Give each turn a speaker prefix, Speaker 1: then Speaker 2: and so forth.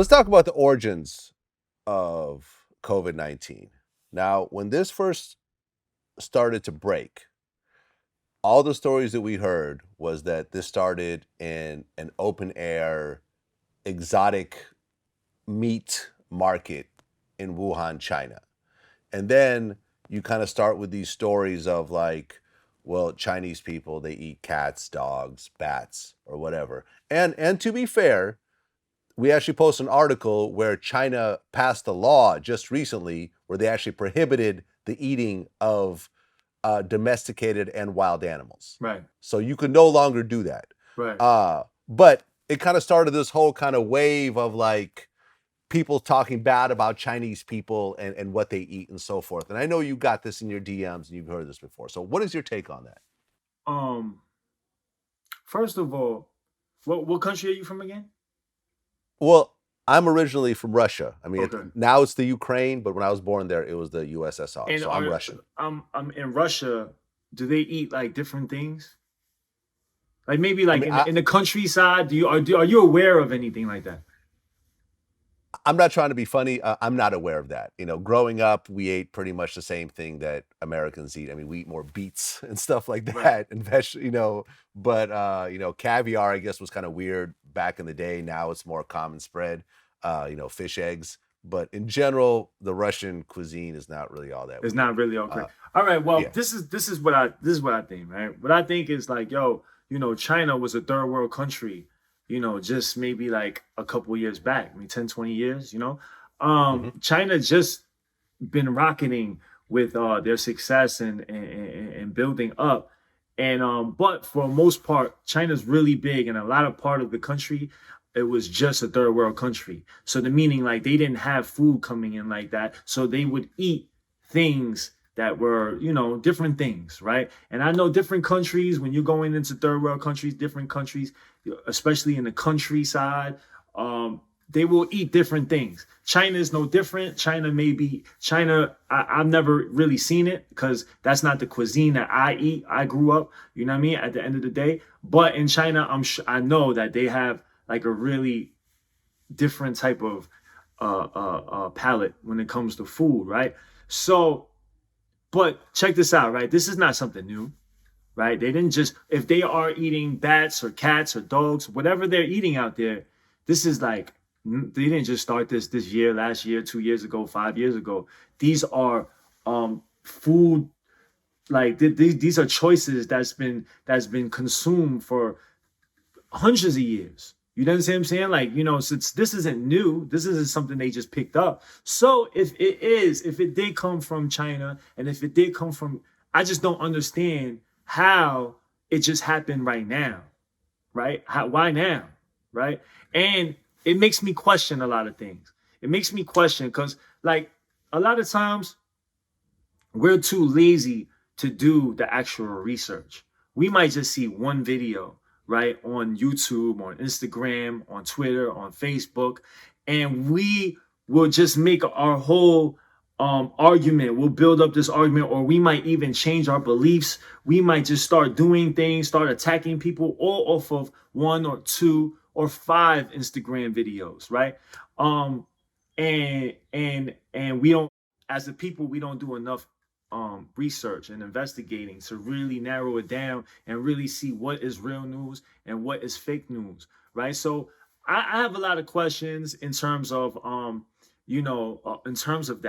Speaker 1: let's talk about the origins of COVID-19. Now, when this first started to break, all the stories that we heard was that this started in an open air exotic meat market in Wuhan, China. And then you kind of start with these stories of like, well, Chinese people, they eat cats, dogs, bats, or whatever. And to be fair, we actually posted an article where China passed a law just recently where they actually prohibited the eating of domesticated and wild animals.
Speaker 2: Right,
Speaker 1: So you could no longer do that.
Speaker 2: right.
Speaker 1: But it kind of started this whole kind of wave of like people talking bad about Chinese people and what they eat and so forth. And I know you got this in your DMs and you've heard this before. So what is your take on that?
Speaker 2: Um, First of all, what country are you from again?
Speaker 1: Well, I'm originally from Russia. I mean,
Speaker 2: Okay.
Speaker 1: now it's the Ukraine, but when I was born there, it was the USSR.
Speaker 2: And
Speaker 1: So I'm
Speaker 2: are
Speaker 1: Russian.
Speaker 2: I'm in Russia. Do they eat like different things? Like maybe
Speaker 1: I
Speaker 2: like
Speaker 1: mean,
Speaker 2: in the countryside. Are you aware of anything like that?
Speaker 1: I'm not trying to be funny. I'm not aware of that. Growing up, we ate pretty much the same thing that Americans eat. I mean, we eat more beets and stuff like
Speaker 2: Right.
Speaker 1: that, and but caviar, I guess, was kind of weird back in the day. Now it's more common spread. Fish eggs, but in general, the Russian cuisine is not really all that
Speaker 2: It's not
Speaker 1: weird.
Speaker 2: really okay.
Speaker 1: Uh,
Speaker 2: All right. Well,
Speaker 1: yeah,
Speaker 2: this is what I think. Right. What I think is like, yo, China was a third world country. Just maybe like a couple years back, I mean, 10, 20 years.
Speaker 1: hmm
Speaker 2: China just been rocketing with their success and building up. And but for most part, China's really big, and a lot of part of the country, it was just a third world country. So the meaning like they didn't have food coming in like that, so they would eat things that were different things, right? And I know different countries when you're going into third world countries, different countries, especially in the countryside, they will eat different things. China is no different. China. I've never really seen it because that's not the cuisine that I eat. I grew up, you know what I mean. At the end of the day, but in China, I know that they have like a really different type of palate when it comes to food, right? So, but check this out, right? This is not something new, right? They didn't just if they are eating bats or cats or dogs, whatever they're eating out there, this is like they didn't just start this year, last year, 2 years ago, 5 years ago. These are food like these are choices that's been consumed for hundreds of years. You know what I'm saying? Like, since this isn't new, this isn't something they just picked up. So if it did come from China, and if it did come from, I just don't understand how it just happened right now, right? Why now, right? And it makes me question a lot of things. It makes me question because, like, a lot of times we're too lazy to do the actual research. We might just see one video, right, on YouTube, on Instagram, on Twitter, on Facebook, and we will just make our whole argument. We'll build up this argument, or we might even change our beliefs. We might just start doing things, start attacking people all off of one or two or five Instagram videos, right? And we don't, as a people, we don't do enough research and investigating to really narrow it down and really see what is real news and what is fake news, right? So I have a lot of questions in terms of in terms of that.